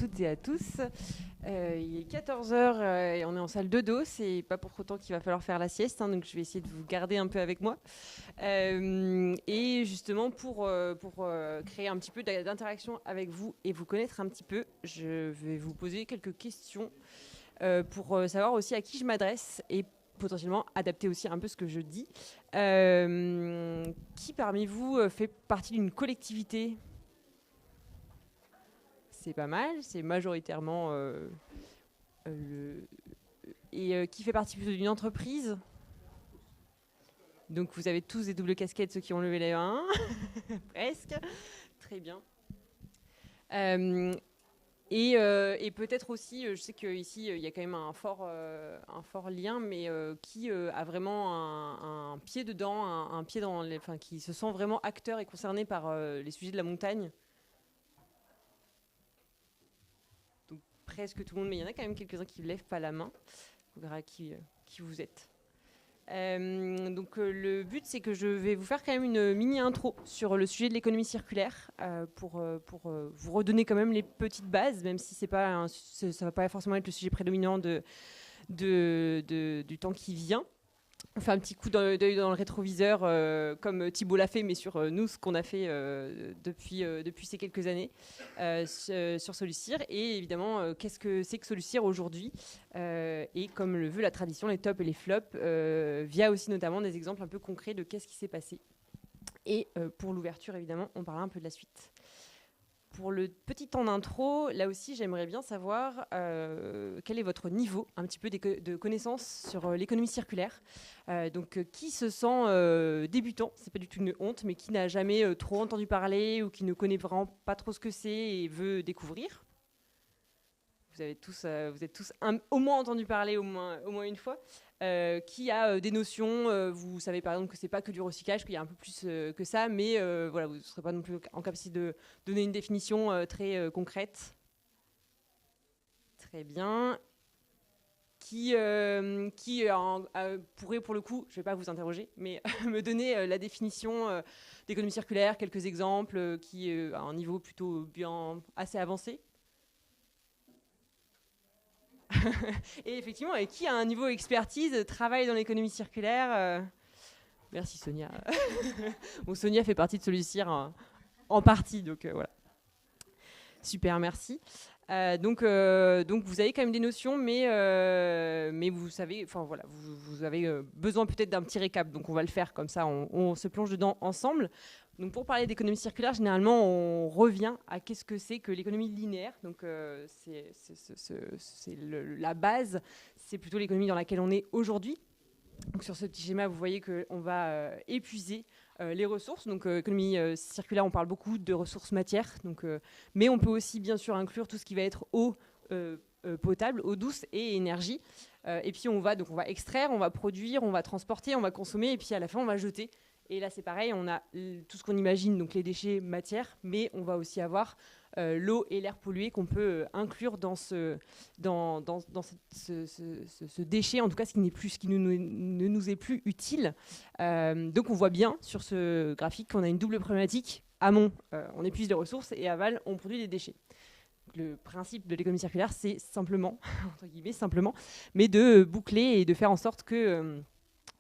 toutes et à tous. Il est 14 heures et on est en salle de dos. C'est pas pour autant qu'il va falloir faire la sieste, hein, donc je vais essayer de vous garder un peu avec moi. Et justement, pour créer un petit peu d'interaction avec vous et vous connaître un petit peu, je vais vous poser quelques questions pour savoir aussi à qui je m'adresse et potentiellement adapter aussi un peu ce que je dis. Qui parmi vous fait partie d'une collectivité ? C'est pas mal, c'est majoritairement qui fait partie plutôt d'une entreprise. Donc vous avez tous des doubles casquettes, ceux qui ont levé les mains. Presque. Très bien. Et peut-être aussi, je sais qu'ici, il y a quand même un fort lien, mais qui a vraiment un pied dedans, un pied dans qui se sent vraiment acteur et concerné par les sujets de la montagne. Donc presque tout le monde, mais il y en a quand même quelques-uns qui ne lèvent pas la main. On verra qui vous êtes. Donc le but, c'est que je vais vous faire quand même une mini intro sur le sujet de l'économie circulaire pour vous redonner quand même les petites bases, même si ça va pas forcément être le sujet prédominant du temps qui vient. On fait un petit coup d'œil dans le rétroviseur, comme Thibault l'a fait, mais sur nous, ce qu'on a fait depuis ces quelques années sur Solucir. Et évidemment, qu'est-ce que c'est que Solucir aujourd'hui et comme le veut la tradition, les tops et les flops, via aussi notamment des exemples un peu concrets de qu'est-ce qui s'est passé. Et pour l'ouverture, évidemment, on parlera un peu de la suite. Pour le petit temps d'intro, là aussi, j'aimerais bien savoir quel est votre niveau un petit peu de connaissance sur l'économie circulaire. Donc, qui se sent débutant, c'est pas du tout une honte, mais qui n'a jamais trop entendu parler ou qui ne connaît vraiment pas trop ce que c'est et veut découvrir. Vous êtes tous au moins entendu parler au moins une fois. Qui a des notions, vous savez par exemple que c'est pas que du recyclage, qu'il y a un peu plus que ça, mais voilà, vous ne serez pas non plus en capacité de donner une définition très concrète. Très bien. Qui pourrait, pour le coup, je ne vais pas vous interroger, mais me donner la définition d'économie circulaire, quelques exemples, qui à un niveau plutôt bien assez avancé. Et effectivement, et qui a un niveau expertise, travaille dans l'économie circulaire. Merci Sonia. Bon, Sonia fait partie de Solucir en partie, donc voilà. Super, merci. Donc vous avez quand même des notions, mais vous savez, enfin voilà, vous avez besoin peut-être d'un petit récap, donc on va le faire comme ça, on se plonge dedans ensemble. Donc pour parler d'économie circulaire, généralement on revient à qu'est-ce que c'est que l'économie linéaire. Donc c'est la base, c'est plutôt l'économie dans laquelle on est aujourd'hui. Donc sur ce petit schéma, vous voyez qu'on va épuiser les ressources. Donc économie circulaire, on parle beaucoup de ressources matières. Donc, mais on peut aussi bien sûr inclure tout ce qui va être eau potable, eau douce et énergie. Et puis on va extraire, on va produire, on va transporter, on va consommer et puis à la fin on va jeter. Et là c'est pareil, on a tout ce qu'on imagine, donc les déchets matières, mais on va aussi avoir l'eau et l'air pollué qu'on peut inclure dans ce déchet, en tout cas ce qui ne nous est plus utile. Donc on voit bien sur ce graphique qu'on a une double problématique. Amont, on épuise les ressources et aval, on produit des déchets. Le principe de l'économie circulaire, c'est simplement, entre guillemets, simplement, mais de boucler et de faire en sorte que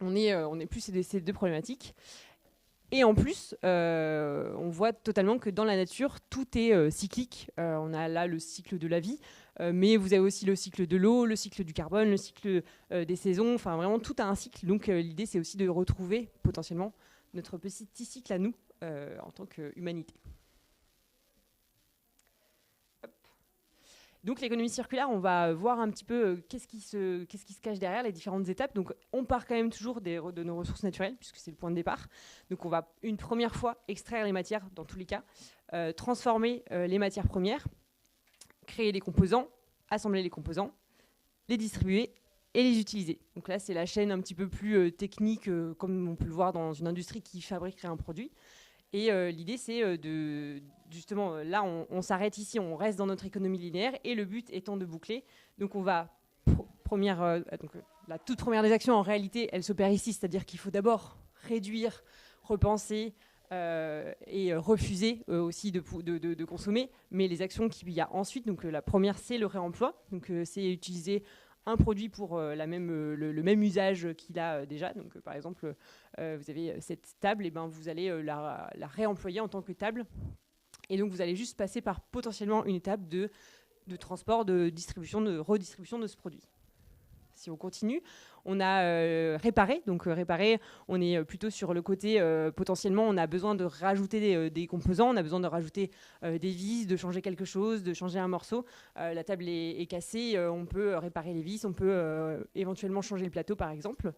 on ait plus ces deux problématiques. Et en plus, on voit totalement que dans la nature, tout est cyclique. On a là le cycle de la vie, mais vous avez aussi le cycle de l'eau, le cycle du carbone, le cycle des saisons. Enfin, vraiment, tout a un cycle. Donc, l'idée, c'est aussi de retrouver potentiellement notre petit cycle à nous en tant qu'humanité. Donc l'économie circulaire, on va voir un petit peu qu'est-ce qui se cache derrière les différentes étapes. Donc on part quand même toujours de nos ressources naturelles, puisque c'est le point de départ. Donc on va une première fois extraire les matières, dans tous les cas, transformer les matières premières, créer les composants, assembler les composants, les distribuer et les utiliser. Donc là, c'est la chaîne un petit peu plus technique, comme on peut le voir dans une industrie qui fabriquerait un produit. Et l'idée, c'est justement, là, on s'arrête ici, on reste dans notre économie linéaire, et le but étant de boucler. Donc, on va, la toute première des actions, en réalité, elle s'opère ici, c'est-à-dire qu'il faut d'abord réduire, repenser, et refuser aussi de consommer. Mais les actions qu'il y a ensuite, donc la première, c'est le réemploi. Donc c'est utiliser un produit pour le même usage qu'il a déjà. Donc par exemple, vous avez cette table, et ben, vous allez la réemployer en tant que table. Et donc vous allez juste passer par potentiellement une étape de transport, de distribution, de redistribution de ce produit. Si on continue, on a réparé. Donc réparer, on est plutôt sur le côté potentiellement, on a besoin de rajouter des composants, on a besoin de rajouter des vis, de changer quelque chose, de changer un morceau. La table est cassée, on peut réparer les vis, on peut éventuellement changer le plateau par exemple.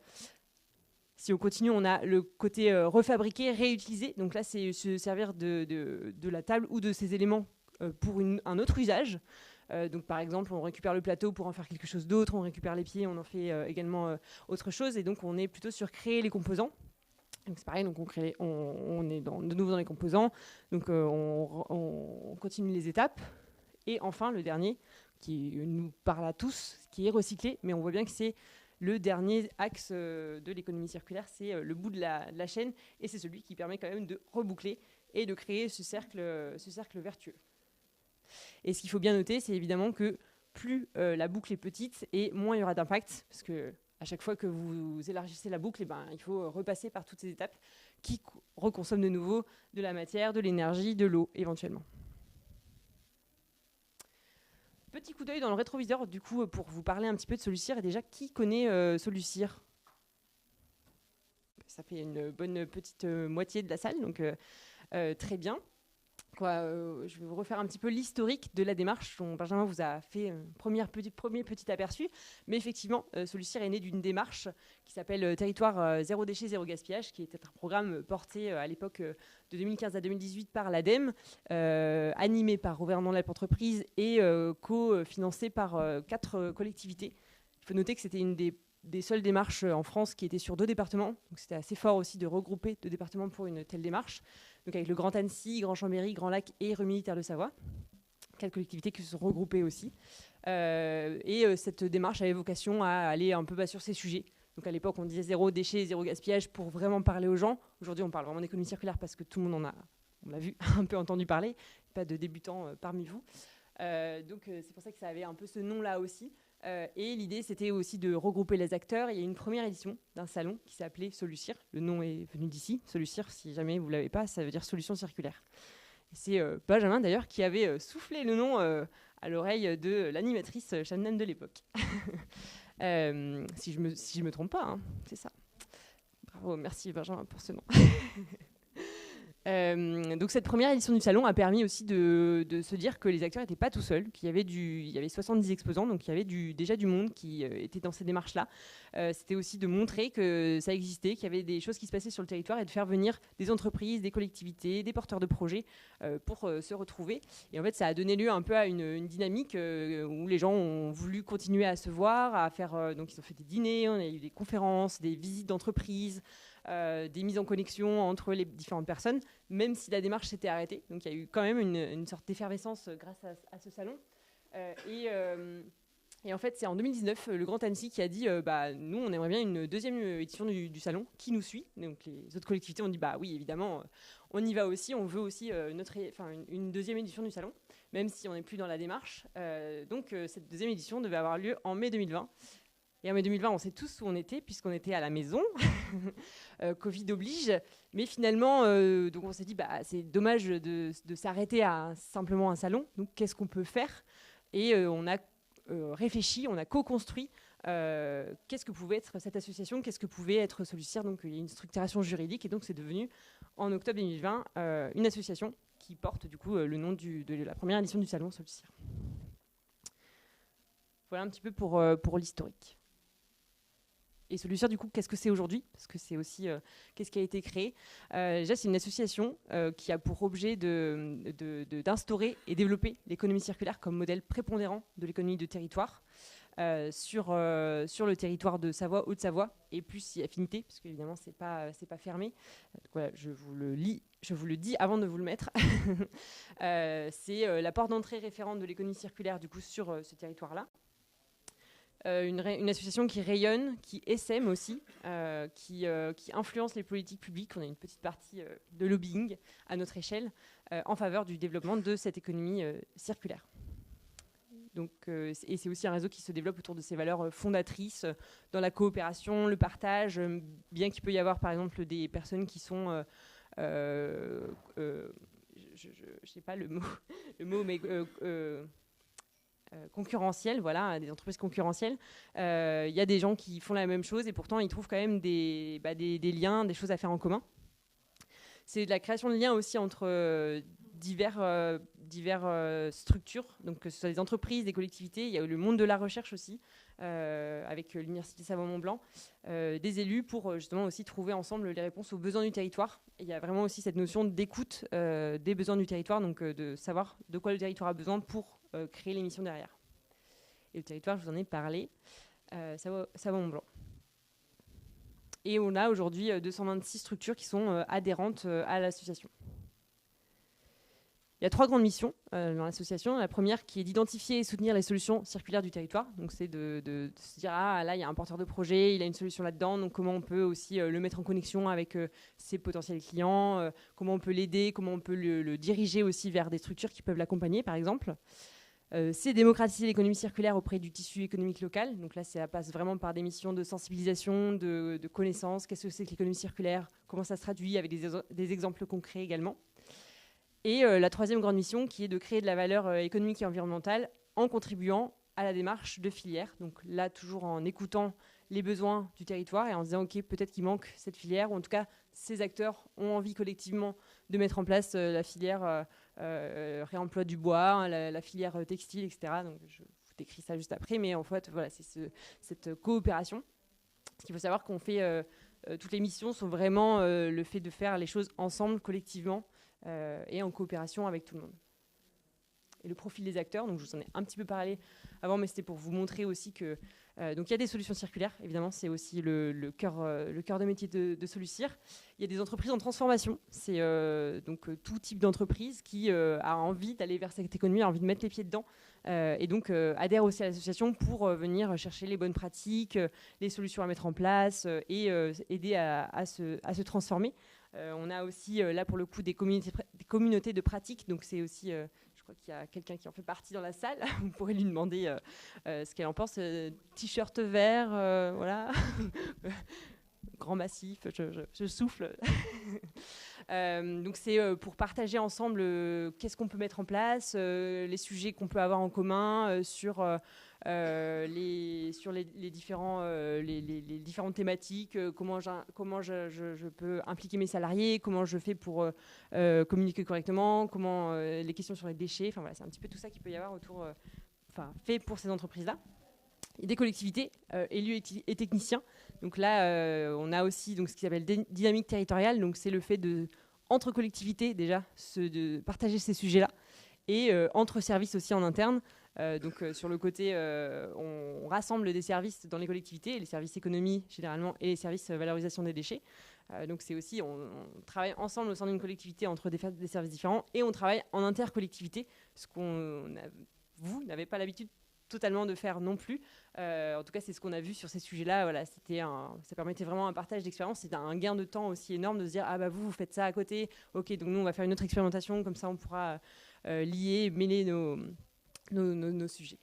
Si on continue, on a le côté refabriquer, réutiliser. Donc là, c'est se servir de la table ou de ces éléments pour un autre usage. Donc par exemple, on récupère le plateau pour en faire quelque chose d'autre, on récupère les pieds, on en fait également autre chose. Et donc on est plutôt sur créer les composants. Donc c'est pareil, donc on est de nouveau dans les composants. Donc on continue les étapes. Et enfin, le dernier, qui nous parle à tous, qui est recycler. Mais on voit bien que c'est le dernier axe de l'économie circulaire, c'est le bout de la chaîne. Et c'est celui qui permet quand même de reboucler et de créer ce cercle vertueux. Et ce qu'il faut bien noter, c'est évidemment que plus la boucle est petite et moins il y aura d'impact, parce que à chaque fois que vous élargissez la boucle, il faut repasser par toutes ces étapes qui reconsomment de nouveau de la matière, de l'énergie, de l'eau éventuellement. Petit coup d'œil dans le rétroviseur, du coup, pour vous parler un petit peu de Solucir. Et déjà, qui connaît Solucir ? Ça fait une bonne petite moitié de la salle, donc très bien. Je vais vous refaire un petit peu l'historique de la démarche dont Benjamin vous a fait un premier petit aperçu. Mais effectivement, Solucir est né d'une démarche qui s'appelle Territoire zéro déchet, zéro gaspillage, qui était un programme porté à l'époque de 2015 à 2018 par l'ADEME, animé par Gouvernement de l'Entreprise et co-financé par 4 collectivités. Il faut noter que c'était une des seules démarches en France qui était sur 2 départements. Donc c'était assez fort aussi de regrouper 2 départements pour une telle démarche. Donc avec le Grand Annecy, Grand Chambéry, Grand Lac et Remi-Terre-de-Savoie. 4 collectivités qui se sont regroupées aussi. Cette démarche avait vocation à aller un peu sur ces sujets. Donc à l'époque, on disait zéro déchet, zéro gaspillage pour vraiment parler aux gens. Aujourd'hui, on parle vraiment d'économie circulaire parce que tout le monde on l'a vu, un peu entendu parler. Pas de débutants parmi vous. Donc c'est pour ça que ça avait un peu ce nom-là aussi. Et l'idée, c'était aussi de regrouper les acteurs. Il y a une première édition d'un salon qui s'appelait Solucir. Le nom est venu d'ici. Solucir, si jamais vous ne l'avez pas, ça veut dire solution circulaire. Et c'est Benjamin, d'ailleurs, qui avait soufflé le nom à l'oreille de l'animatrice Shannon de l'époque. Si je me trompe pas, hein, c'est ça. Bravo, merci Benjamin pour ce nom. Donc cette première édition du salon a permis aussi de se dire que les acteurs n'étaient pas tout seuls, qu'il y avait 70 exposants, donc il y avait déjà du monde qui était dans ces démarches-là. C'était aussi de montrer que ça existait, qu'il y avait des choses qui se passaient sur le territoire et de faire venir des entreprises, des collectivités, des porteurs de projets pour se retrouver. Et en fait, ça a donné lieu un peu à une dynamique où les gens ont voulu continuer à se voir, à faire. Donc ils ont fait des dîners, on a eu des conférences, des visites d'entreprises. Des mises en connexion entre les différentes personnes, même si la démarche s'était arrêtée. Donc il y a eu quand même une sorte d'effervescence grâce à ce salon. Et en fait, c'est en 2019, le Grand Annecy qui a dit nous, on aimerait bien une deuxième édition du salon. Qui nous suit ? Donc les autres collectivités ont dit oui, évidemment, on y va aussi. On veut aussi une deuxième édition du salon, même si on n'est plus dans la démarche. Donc cette deuxième édition devait avoir lieu en mai 2020. Et en mai 2020, on sait tous où on était, puisqu'on était à la maison. Covid oblige. Mais finalement, donc on s'est dit, c'est dommage de s'arrêter à simplement un salon. Donc, qu'est-ce qu'on peut faire ? Et on a réfléchi, on a co-construit qu'est-ce que pouvait être cette association, qu'est-ce que pouvait être Solucir. Donc, il y a une structuration juridique. Et donc, c'est devenu, en octobre 2020, une association qui porte, du coup, le nom de la première édition du salon Solucir. Voilà un petit peu pour l'historique. Et Solucir, du coup, qu'est-ce que c'est aujourd'hui ? Parce que c'est aussi qu'est-ce qui a été créé. Déjà, c'est une association qui a pour objet d'instaurer et développer l'économie circulaire comme modèle prépondérant de l'économie de territoire sur le territoire de Savoie, Haute-Savoie, et plus si affinité, parce qu'évidemment, c'est pas fermé. Donc, voilà, je vous le dis avant de vous le mettre. C'est la porte d'entrée référente de l'économie circulaire, du coup, sur ce territoire-là. une association qui rayonne, qui essaime aussi, qui influence les politiques publiques. On a une petite partie de lobbying à notre échelle en faveur du développement de cette économie circulaire. Donc, et c'est aussi un réseau qui se développe autour de ces valeurs fondatrices dans la coopération, le partage, bien qu'il peut y avoir par exemple des personnes qui sont, je sais pas le mot mais concurrentielles, voilà, des entreprises concurrentielles. Il y a des gens qui font la même chose et pourtant ils trouvent quand même des liens, des choses à faire en commun. C'est de la création de liens aussi entre diverses structures, donc que ce soit des entreprises, des collectivités. Il y a le monde de la recherche aussi, avec l'Université Savoie-Mont-Blanc, des élus pour justement aussi trouver ensemble les réponses aux besoins du territoire. Et il y a vraiment aussi cette notion d'écoute des besoins du territoire, donc de savoir de quoi le territoire a besoin pour créer les missions derrière. Et le territoire, je vous en ai parlé, Savoie-Mont-Blanc. Et on a aujourd'hui 226 structures qui sont adhérentes à l'association. Il y a 3 grandes missions dans l'association. La première qui est d'identifier et soutenir les solutions circulaires du territoire. Donc c'est de se dire, ah là il y a un porteur de projet, il a une solution là-dedans, donc comment on peut aussi le mettre en connexion avec ses potentiels clients, comment on peut l'aider, comment on peut le diriger aussi vers des structures qui peuvent l'accompagner par exemple. C'est démocratiser l'économie circulaire auprès du tissu économique local. Donc là, ça passe vraiment par des missions de sensibilisation, de connaissance. Qu'est-ce que c'est que l'économie circulaire? Comment ça se traduit avec des exemples concrets également. Et la troisième grande mission qui est de créer de la valeur économique et environnementale en contribuant à la démarche de filière. Donc là, toujours en écoutant les besoins du territoire et en se disant, OK, peut-être qu'il manque cette filière, ou en tout cas, ces acteurs ont envie collectivement de mettre en place la filière réemploi du bois, la filière textile, etc. Donc je vous décris ça juste après, mais en fait, voilà, c'est cette coopération. Ce qu'il faut savoir qu'on fait, toutes les missions sont vraiment le fait de faire les choses ensemble, collectivement, et en coopération avec tout le monde. Et le profil des acteurs, donc je vous en ai un petit peu parlé avant, mais c'était pour vous montrer aussi que donc il y a des solutions circulaires, évidemment, c'est aussi le cœur de métier de Solucir. Il y a des entreprises en transformation, c'est donc tout type d'entreprise qui a envie d'aller vers cette économie, a envie de mettre les pieds dedans, et donc adhère aussi à l'association pour venir chercher les bonnes pratiques, les solutions à mettre en place et aider à se transformer. On a aussi là pour le coup des communautés de pratiques, donc c'est aussi je crois qu'il y a quelqu'un qui en fait partie dans la salle. Vous pourrez lui demander ce qu'elle en pense. T-shirt vert, voilà. Grand massif, je souffle. Donc c'est pour partager ensemble qu'est-ce qu'on peut mettre en place, les sujets qu'on peut avoir en commun sur les différentes thématiques, comment je peux impliquer mes salariés, comment je fais pour communiquer correctement, comment les questions sur les déchets, enfin voilà, c'est un petit peu tout ça qu'il peut y avoir autour, fait pour ces entreprises-là. Et des collectivités, élus et techniciens. Donc là, on a aussi donc, ce qui s'appelle dynamique territoriale. Donc c'est le fait de, entre collectivités déjà, de partager ces sujets-là. Et entre services aussi en interne. Donc sur le côté, on rassemble des services dans les collectivités, les services économie généralement et les services valorisation des déchets. Donc c'est aussi, on travaille ensemble au sein d'une collectivité entre des services différents et on travaille en intercollectivité, ce vous n'avez pas l'habitude totalement de faire non plus. En tout cas, c'est ce qu'on a vu sur ces sujets-là. Voilà, ça permettait vraiment un partage d'expérience. C'était un gain de temps aussi énorme de se dire, ah bah vous faites ça à côté. Ok, donc nous, on va faire une autre expérimentation. Comme ça, on pourra lier, mêler nos sujets.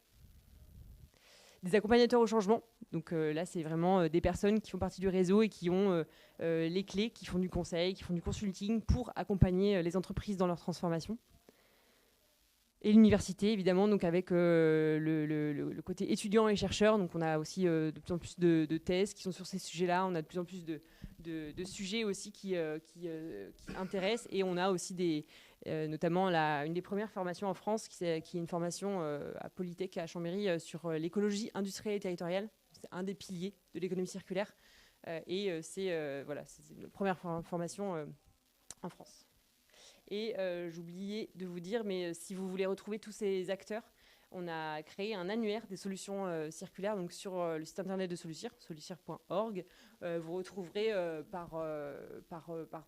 Des accompagnateurs au changement. Donc là, c'est vraiment des personnes qui font partie du réseau et qui ont les clés, qui font du conseil, qui font du consulting pour accompagner les entreprises dans leur transformation. Et l'université, évidemment, donc avec le côté étudiant et chercheur. Donc on a aussi de plus en plus de thèses qui sont sur ces sujets-là. On a de plus en plus de sujets aussi qui intéressent. Et on a aussi notamment une des premières formations en France qui est une formation à Polytech à Chambéry sur l'écologie industrielle et territoriale. C'est un des piliers de l'économie circulaire. C'est notre première formation en France. Et j'oubliais de vous dire, mais si vous voulez retrouver tous ces acteurs, on a créé un annuaire des solutions circulaires donc sur le site internet de Solucir, solucir.org. Vous retrouverez par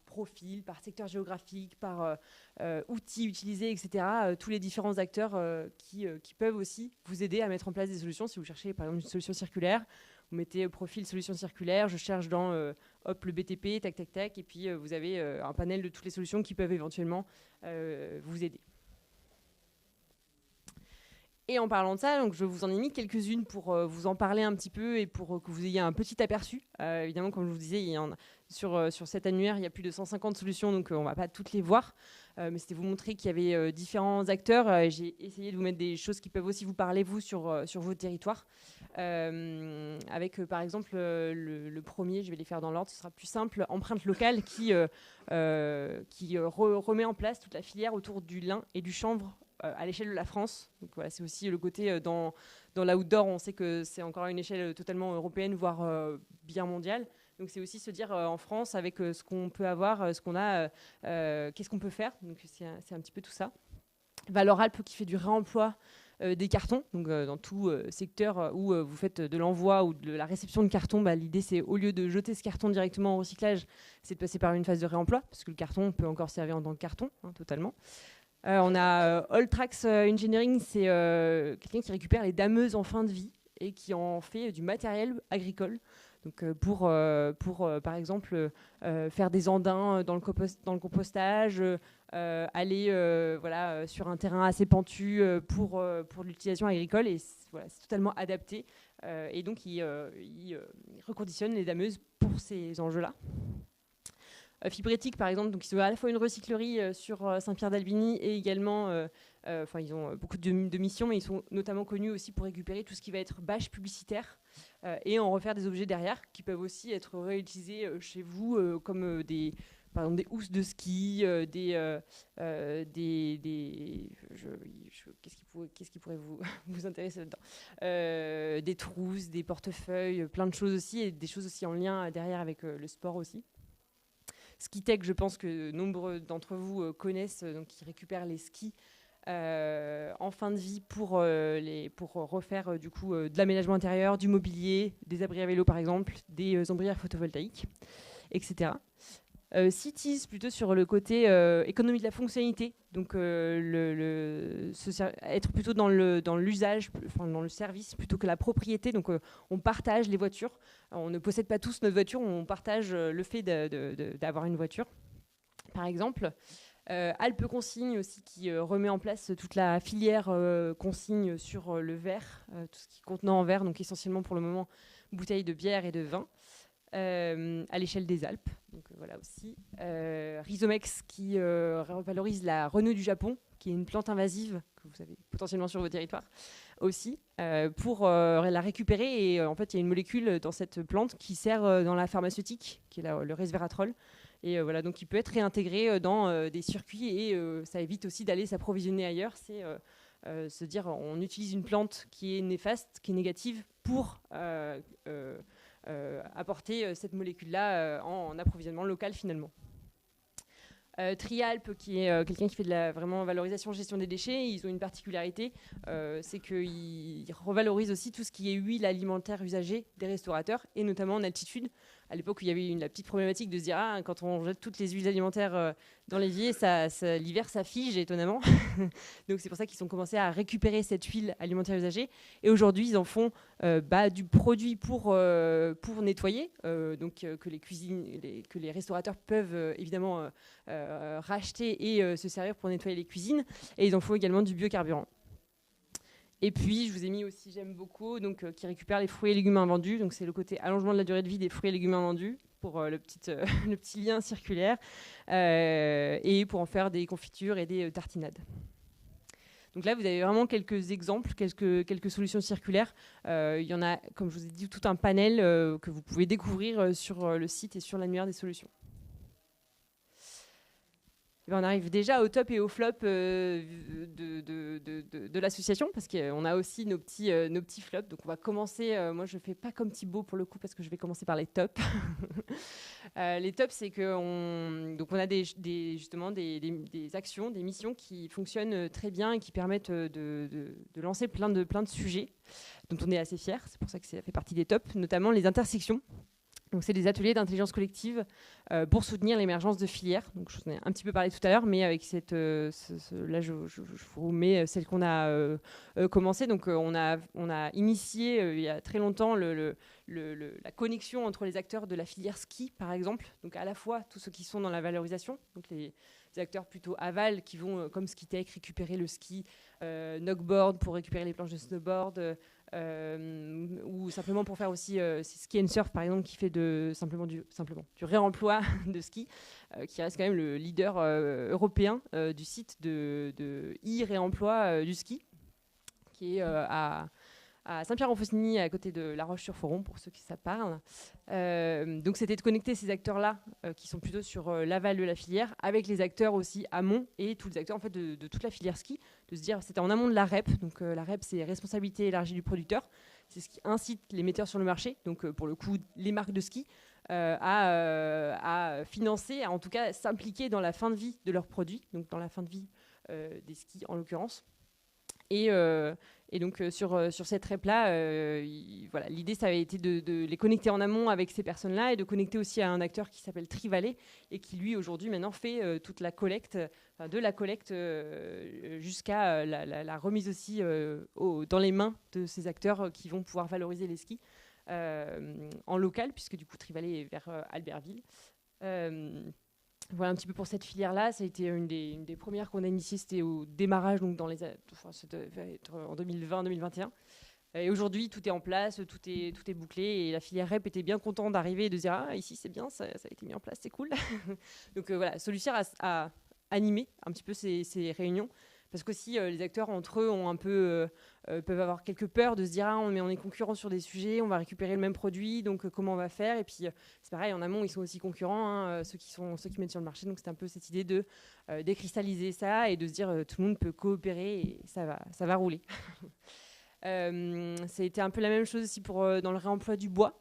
profil, par secteur géographique, par outils utilisés, etc., tous les différents acteurs qui peuvent aussi vous aider à mettre en place des solutions. Si vous cherchez par exemple une solution circulaire, vous mettez profil solution circulaire, je cherche dans le BTP, tac, tac, tac, et puis vous avez un panel de toutes les solutions qui peuvent éventuellement vous aider. Et en parlant de ça, donc je vous en ai mis quelques-unes pour vous en parler un petit peu et pour que vous ayez un petit aperçu. Évidemment, comme je vous disais, sur cet annuaire, il y a plus de 150 solutions, donc on ne va pas toutes les voir. Mais c'était vous montrer qu'il y avait différents acteurs. J'ai essayé de vous mettre des choses qui peuvent aussi vous parler, vous, sur vos territoires. Avec, par exemple, le premier, je vais les faire dans l'ordre, ce sera plus simple, Empreinte locale, qui remet en place toute la filière autour du lin et du chanvre à l'échelle de la France. Donc voilà, c'est aussi le côté dans l'outdoor, on sait que c'est encore à une échelle totalement européenne, voire bien mondiale. Donc c'est aussi se dire en France, avec ce qu'on peut avoir, ce qu'on a, qu'est-ce qu'on peut faire. Donc c'est un petit peu tout ça. Valoralp qui fait du réemploi des cartons. Donc dans tout secteur où vous faites de l'envoi ou de la réception de carton, l'idée c'est au lieu de jeter ce carton directement au recyclage, c'est de passer par une phase de réemploi, parce que le carton peut encore servir en tant que carton, totalement. On a Alltrax Engineering, c'est quelqu'un qui récupère les dameuses en fin de vie et qui en fait du matériel agricole. Donc pour par exemple faire des andins dans le compostage, aller sur un terrain assez pentu pour l'utilisation agricole, et voilà, c'est totalement adapté. Et donc il reconditionne les dameuses pour ces enjeux-là. Fibrétique, par exemple, donc ils ont à la fois une recyclerie sur Saint-Pierre-d'Albigny et également, ils ont beaucoup de missions, mais ils sont notamment connus aussi pour récupérer tout ce qui va être bâche publicitaire et en refaire des objets derrière qui peuvent aussi être réutilisés chez vous comme par exemple des housses de ski, qu'est-ce qui pourrait vous intéresser là-dedans, des trousses, des portefeuilles, plein de choses aussi, et des choses aussi en lien derrière avec le sport aussi. Skitech, je pense que nombre d'entre vous connaissent, donc qui récupèrent les skis en fin de vie pour refaire du coup de l'aménagement intérieur, du mobilier, des abris à vélo par exemple, des ombrières photovoltaïques, etc. Cities, plutôt sur le côté économie de la fonctionnalité, donc être plutôt dans l'usage, dans le service plutôt que la propriété. Donc on partage les voitures, on ne possède pas tous notre voiture, on partage le fait d'avoir une voiture, par exemple. Alpes Consigne aussi, qui remet en place toute la filière consigne sur le verre, tout ce qui est contenant en verre, donc essentiellement pour le moment bouteilles de bière et de vin. À l'échelle des Alpes, donc voilà aussi. Rhizomex qui valorise la renouille du Japon, qui est une plante invasive que vous avez potentiellement sur vos territoires aussi, pour la récupérer. Et en fait, il y a une molécule dans cette plante qui sert dans la pharmaceutique, qui est le resveratrol. Et voilà, donc il peut être réintégré dans des circuits, et ça évite aussi d'aller s'approvisionner ailleurs. C'est se dire, on utilise une plante qui est néfaste, qui est négative, pour apporter cette molécule-là en approvisionnement local finalement. Trialp, qui est quelqu'un qui fait de la vraiment valorisation, gestion des déchets, ils ont une particularité, c'est qu'ils revalorisent aussi tout ce qui est huile alimentaire usagée des restaurateurs, et notamment en altitude. À l'époque où il y avait la petite problématique de se dire quand on jette toutes les huiles alimentaires dans l'évier, l'hiver ça fige étonnamment. Donc c'est pour ça qu'ils ont commencé à récupérer cette huile alimentaire usagée, et aujourd'hui ils en font du produit pour nettoyer, donc que les restaurateurs peuvent évidemment racheter et se servir pour nettoyer les cuisines, et ils en font également du biocarburant. Et puis, je vous ai mis aussi J'aime beaucoup, donc, qui récupère les fruits et légumes invendus. Donc, c'est le côté allongement de la durée de vie des fruits et légumes invendus pour le petit lien circulaire, et pour en faire des confitures et des tartinades. Donc là, vous avez vraiment quelques exemples, quelques solutions circulaires. Il y en a, comme je vous ai dit, tout un panel que vous pouvez découvrir sur le site et sur l'annuaire des solutions. On arrive déjà au top et au flop de l'association, parce qu'on a aussi nos petits flops. Donc on va commencer, moi je ne fais pas comme Thibaut pour le coup, parce que je vais commencer par les tops. Les tops, c'est qu'on a justement des actions, des missions qui fonctionnent très bien et qui permettent de lancer plein de sujets dont on est assez fiers. C'est pour ça que ça fait partie des tops, notamment les intersections. Donc, c'est des ateliers d'intelligence collective pour soutenir l'émergence de filières. Donc, je vous en ai un petit peu parlé tout à l'heure, mais avec là, je vous mets celle qu'on a commencée. Donc, on a initié il y a très longtemps la connexion entre les acteurs de la filière ski, par exemple. Donc, à la fois tous ceux qui sont dans la valorisation, donc les acteurs plutôt aval qui vont, comme Skitech, récupérer le ski, Knockboard pour récupérer les planches de snowboard, ou simplement pour faire aussi Ski and Surf par exemple, qui fait simplement du réemploi de ski, qui reste quand même le leader européen du site de e-réemploi du ski, qui est à Saint-Pierre-en-Faucigny, à côté de La Roche-sur-Foron, pour ceux qui ça parle. Donc c'était de connecter ces acteurs-là, qui sont plutôt sur l'aval de la filière, avec les acteurs aussi amont et tous les acteurs en fait, de toute la filière ski, de se dire c'était en amont de la REP. Donc la REP, c'est responsabilité élargie du producteur. C'est ce qui incite les metteurs sur le marché, donc pour le coup les marques de ski, à financer, à en tout cas s'impliquer dans la fin de vie de leurs produits, donc dans la fin de vie des skis en l'occurrence. Et donc sur cette REP-là, voilà, l'idée ça avait été de les connecter en amont avec ces personnes-là et de connecter aussi à un acteur qui s'appelle Trivalet et qui lui aujourd'hui maintenant fait toute la collecte, de la collecte jusqu'à la remise aussi dans les mains de ces acteurs qui vont pouvoir valoriser les skis en local, puisque du coup Trivalet est vers Albertville. Voilà un petit peu pour cette filière-là. Ça a été une des premières qu'on a initiées. C'était au démarrage, donc ça devait être en 2020-2021. Et aujourd'hui, tout est en place, tout est bouclé. Et la filière REP était bien contente d'arriver et de dire « Ah, ici, c'est bien, ça a été mis en place, c'est cool. » Donc voilà, Solucir a animé un petit peu ces réunions. Parce qu'aussi, les acteurs entre eux ont un peu, peuvent avoir quelques peurs de se dire « Ah, mais on est concurrents sur des sujets, on va récupérer le même produit, donc comment on va faire ?» Et puis, c'est pareil, en amont, ils sont aussi concurrents, hein, ceux qui mettent sur le marché. Donc, c'est un peu cette idée de décristalliser ça et de se dire tout le monde peut coopérer et ça va rouler. Ça a été un peu la même chose aussi dans le réemploi du bois.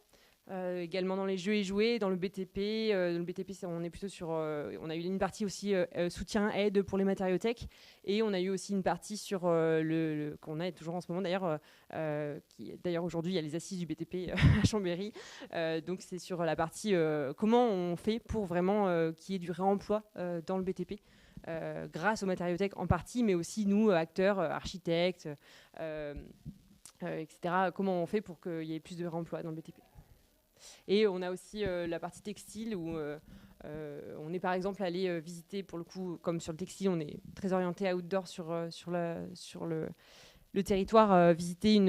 Également dans les jeux et jouets, dans le BTP. Dans le BTP, on est plutôt sur. On a eu une partie aussi soutien, aide pour les matériothèques, et on a eu aussi une partie sur qu'on a toujours en ce moment d'ailleurs. D'ailleurs aujourd'hui, il y a les assises du BTP à Chambéry. Donc c'est sur la partie comment on fait pour vraiment qu'il y ait du réemploi dans le BTP. Grâce aux matériothèques en partie, mais aussi nous, acteurs, architectes, etc. Comment on fait pour qu'il y ait plus de réemploi dans le BTP. Et on a aussi la partie textile où on est par exemple allé visiter, pour le coup, comme sur le textile, on est très orienté outdoor sur le territoire, visiter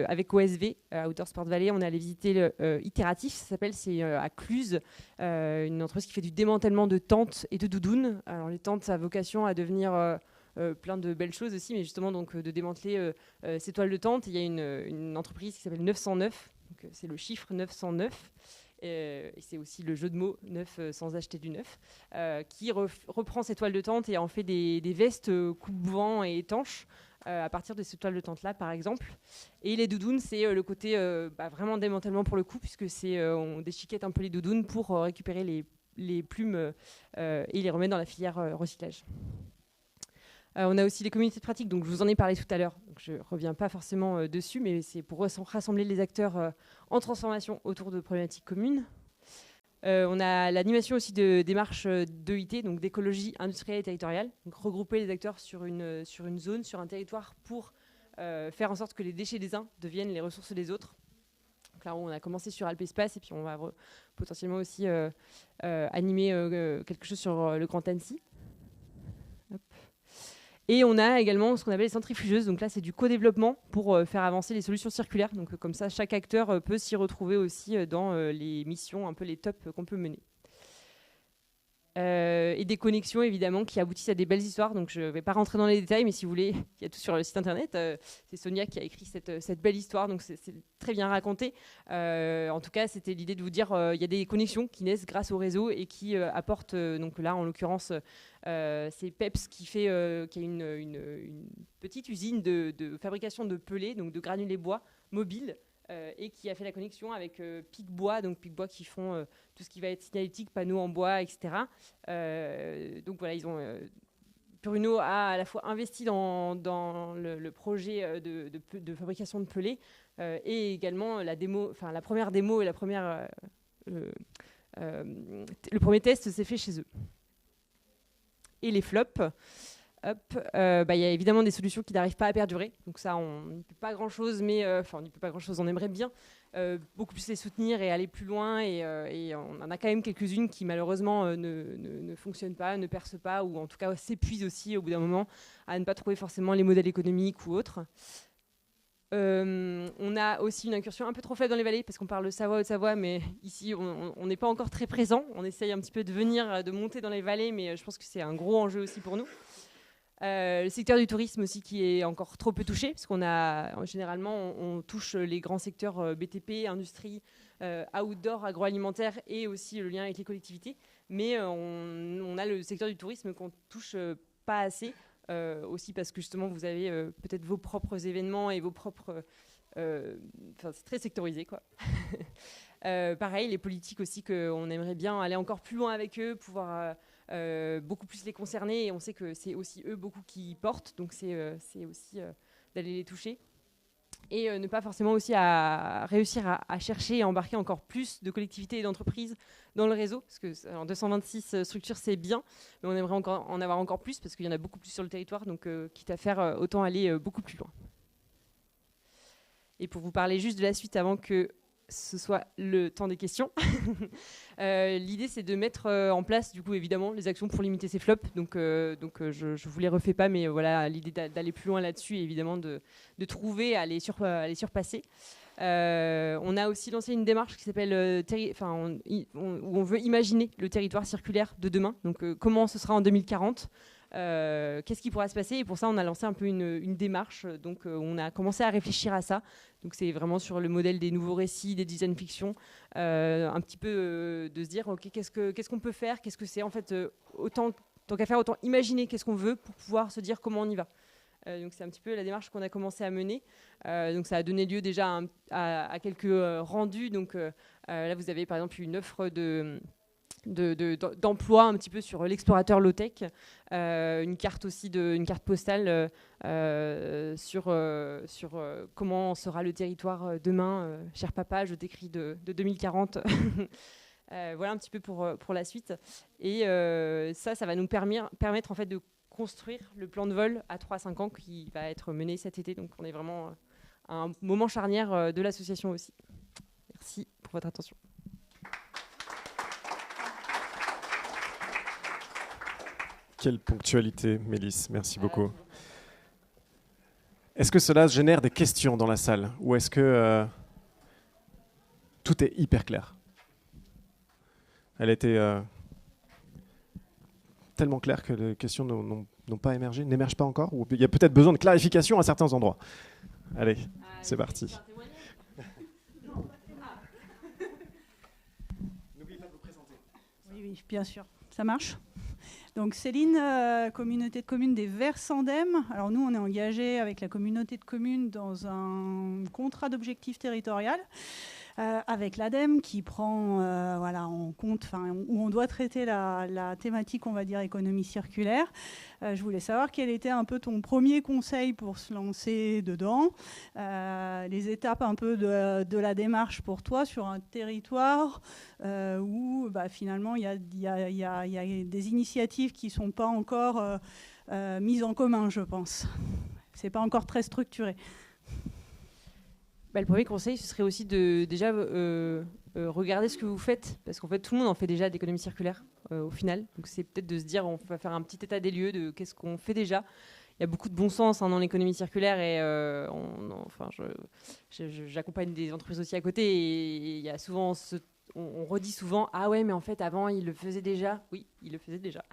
avec OSV, Outdoor Sport Valley, on est allé visiter Itératif, ça s'appelle, c'est à Cluse, une entreprise qui fait du démantèlement de tentes et de doudounes. Alors les tentes, ça a vocation à devenir plein de belles choses aussi, mais justement donc, de démanteler ces toiles de tente. Il y a une entreprise qui s'appelle 909, donc, c'est le chiffre 909, et c'est aussi le jeu de mots neuf sans acheter du neuf, qui reprend ces toiles de tente et en fait des vestes coupe-vent et étanches à partir de ces toiles de tente là par exemple. Et les doudounes, c'est le côté vraiment démantèlement pour le coup, puisque on déchiquette un peu les doudounes pour récupérer les plumes et les remettre dans la filière recyclage. On a aussi les communautés de pratique, donc je vous en ai parlé tout à l'heure, donc je ne reviens pas forcément dessus, mais c'est pour rassembler les acteurs en transformation autour de problématiques communes. On a l'animation aussi de démarches d'EIT, donc d'écologie industrielle et territoriale, donc regrouper les acteurs sur une zone, sur un territoire pour faire en sorte que les déchets des uns deviennent les ressources des autres. Donc là, on a commencé sur Alpespace et puis on va potentiellement aussi animer quelque chose sur le Grand Annecy. Hop. Et on a également ce qu'on appelle les centrifugeuses. Donc là, c'est du co-développement pour faire avancer les solutions circulaires. Donc comme ça, chaque acteur peut s'y retrouver aussi dans les missions, un peu les tops qu'on peut mener. Et des connexions, évidemment, qui aboutissent à des belles histoires. Donc je ne vais pas rentrer dans les détails, mais si vous voulez, il y a tout sur le site internet. C'est Sonia qui a écrit cette belle histoire, donc c'est très bien raconté. En tout cas, c'était l'idée de vous dire il y a des connexions qui naissent grâce au réseau et qui apportent, donc là, en l'occurrence, c'est Peps qui a une petite usine de fabrication de pellets, donc de granulés bois mobiles, et qui a fait la connexion avec Picbois, donc Picbois qui font tout ce qui va être signalétique, panneaux en bois, etc. Donc voilà, Pruno a à la fois investi dans le projet de fabrication de pelés et également la première démo et le premier test s'est fait chez eux. Et les flops, il y a évidemment des solutions qui n'arrivent pas à perdurer. Donc ça, on n'y peut pas grand-chose, mais on n'y peut pas grand-chose, on aimerait bien beaucoup plus les soutenir et aller plus loin. Et on en a quand même quelques-unes qui malheureusement ne fonctionnent pas, ne percent pas, ou en tout cas s'épuisent aussi au bout d'un moment à ne pas trouver forcément les modèles économiques ou autres. On a aussi une incursion un peu trop faible dans les vallées parce qu'on parle de Savoie, Haute-Savoie, mais ici on n'est pas encore très présent. On essaye un petit peu de monter dans les vallées, mais je pense que c'est un gros enjeu aussi pour nous. Le secteur du tourisme aussi qui est encore trop peu touché, parce généralement on touche les grands secteurs BTP, industrie, outdoor, agroalimentaire et aussi le lien avec les collectivités. Mais on a le secteur du tourisme qu'on touche pas assez, aussi parce que justement vous avez peut-être vos propres événements et vos propres... c'est très sectorisé, quoi. Pareil, les politiques aussi, qu'on aimerait bien aller encore plus loin avec eux, pouvoir... beaucoup plus les concerner, et on sait que c'est aussi eux beaucoup qui portent, donc c'est aussi d'aller les toucher et ne pas forcément aussi à réussir à chercher et embarquer encore plus de collectivités et d'entreprises dans le réseau, parce que 226 structures c'est bien, mais on aimerait encore en avoir encore plus parce qu'il y en a beaucoup plus sur le territoire, donc quitte à faire autant aller beaucoup plus loin. Et pour vous parler juste de la suite avant que ce soit le temps des questions. L'idée, c'est de mettre en place, du coup, évidemment, les actions pour limiter ces flops. Donc je vous les refais pas, mais voilà, l'idée d'aller plus loin là-dessus, et évidemment, de trouver à les surpasser. On a aussi lancé une démarche qui s'appelle où on veut imaginer le territoire circulaire de demain. Donc, comment ce sera en 2040 ? Qu'est-ce qui pourra se passer, et pour ça on a lancé un peu une démarche, donc on a commencé à réfléchir à ça, donc c'est vraiment sur le modèle des nouveaux récits, des design fiction, un petit peu de se dire ok, qu'est-ce qu'on peut faire, qu'est-ce que c'est en fait, tant qu'à faire autant imaginer qu'est-ce qu'on veut pour pouvoir se dire comment on y va. Donc c'est un petit peu la démarche qu'on a commencé à mener, donc ça a donné lieu déjà à quelques rendus, donc là vous avez par exemple une offre d'emploi un petit peu sur l'explorateur low-tech, une carte aussi une carte postale sur comment sera le territoire demain. Cher papa, je t'écris de 2040. Voilà un petit peu pour la suite. Et ça va nous permettre en fait de construire le plan de vol à 3-5 ans qui va être mené cet été. Donc on est vraiment à un moment charnière de l'association aussi. Merci pour votre attention. Quelle ponctualité, Mélisse, merci beaucoup. Est-ce que cela génère des questions dans la salle, ou est-ce que tout est hyper clair ? Elle était tellement claire que les questions n'ont pas émergé, n'émergent pas encore, ou il y a peut-être besoin de clarification à certains endroits. Allez, c'est parti. N'oubliez pas de vous présenter. Oui, bien sûr, ça marche. Donc Céline, communauté de communes des Verts Sandem. Alors nous, on est engagé avec la communauté de communes dans un contrat d'objectif territorial avec l'ADEME qui prend en compte, où on doit traiter la thématique, on va dire, économie circulaire. Je voulais savoir quel était un peu ton premier conseil pour se lancer dedans, les étapes un peu de la démarche pour toi sur un territoire où finalement il y a des initiatives qui ne sont pas encore mises en commun, je pense. Ce n'est pas encore très structuré. Le premier conseil, ce serait aussi de déjà regarder ce que vous faites, parce qu'en fait, tout le monde en fait déjà d'économie circulaire au final. Donc c'est peut-être de se dire, on va faire un petit état des lieux de qu'est-ce qu'on fait déjà. Il y a beaucoup de bon sens dans l'économie circulaire, et j'accompagne des entreprises aussi à côté, et il y a souvent on redit souvent « Ah ouais, mais en fait, avant, il le faisait déjà. » Oui, il le faisait déjà.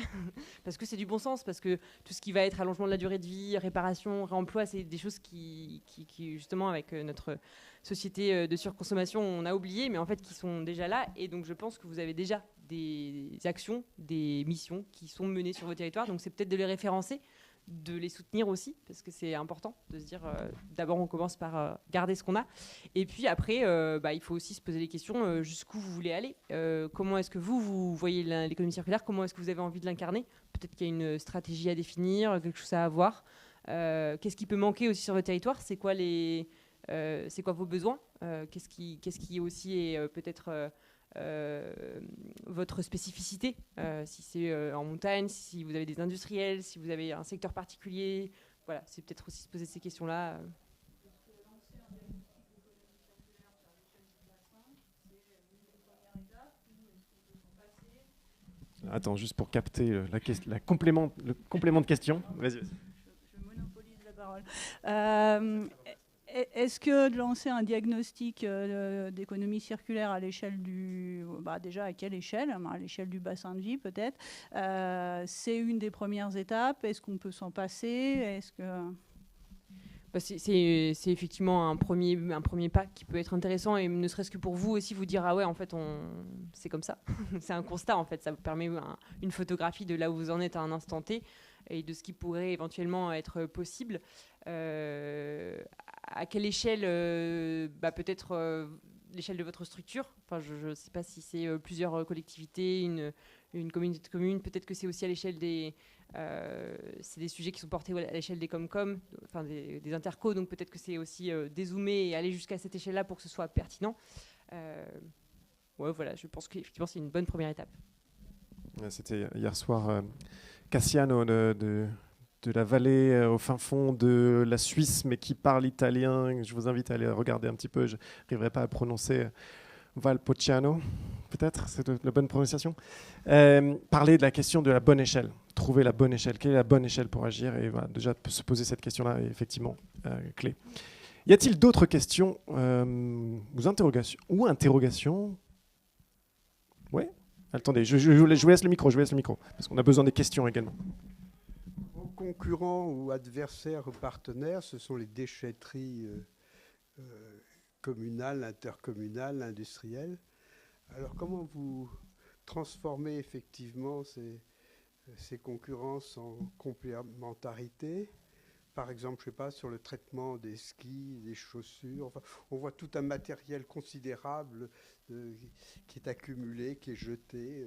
Parce que c'est du bon sens, parce que tout ce qui va être allongement de la durée de vie, réparation, réemploi, c'est des choses qui justement, avec notre société de surconsommation, on a oublié, mais en fait, qui sont déjà là. Et donc, je pense que vous avez déjà des actions, des missions qui sont menées sur vos territoires. Donc, c'est peut-être de les référencer, de les soutenir aussi, parce que c'est important de se dire d'abord on commence par garder ce qu'on a, et puis après il faut aussi se poser les questions jusqu'où vous voulez aller, comment est-ce que vous voyez l'économie circulaire, comment est-ce que vous avez envie de l'incarner, peut-être qu'il y a une stratégie à définir, quelque chose à avoir, qu'est-ce qui peut manquer aussi sur votre territoire, c'est quoi vos besoins, qu'est-ce qui aussi est peut-être votre spécificité, si c'est en montagne, si vous avez des industriels, si vous avez un secteur particulier, voilà, c'est peut-être aussi se poser ces questions-là. Attends, juste pour capter le complément de question. Vas-y. Je monopolise la parole. Est-ce que de lancer un diagnostic d'économie circulaire à l'échelle déjà à quelle échelle? À l'échelle du bassin de vie peut-être. C'est une des premières étapes. Est-ce qu'on peut s'en passer? Est-ce que... c'est effectivement un premier pas qui peut être intéressant, et ne serait-ce que pour vous aussi vous dire ah ouais en fait c'est comme ça. C'est un constat en fait, ça vous permet une photographie de là où vous en êtes à un instant T et de ce qui pourrait éventuellement être possible. À quelle échelle? Peut-être l'échelle de votre structure. Enfin, je ne sais pas si c'est plusieurs collectivités, une communauté de communes. Peut-être que c'est aussi à l'échelle c'est des sujets qui sont portés à l'échelle des Comcom, enfin des intercos. Donc peut-être que c'est aussi dézoomer et aller jusqu'à cette échelle-là pour que ce soit pertinent. Voilà, je pense qu'effectivement c'est une bonne première étape. C'était hier soir Cassiano de la vallée au fin fond de la Suisse, mais qui parle italien. Je vous invite à aller regarder un petit peu. Je n'arriverai pas à prononcer Valpociano, peut-être, c'est la bonne prononciation. Parler de la question de la bonne échelle, trouver la bonne échelle. Quelle est la bonne échelle pour agir? Et voilà, déjà, se poser cette question-là est effectivement clé. Y a-t-il d'autres questions ou interrogations? Ouais. Attendez, je vous laisse le micro, parce qu'on a besoin des questions également. Vos concurrents ou adversaires ou partenaires, ce sont les déchetteries communales, intercommunales, industrielles. Alors comment vous transformez effectivement ces concurrences en complémentarité? Par exemple, je ne sais pas, sur le traitement des skis, des chaussures. Enfin, on voit tout un matériel considérable qui est accumulé, qui est jeté.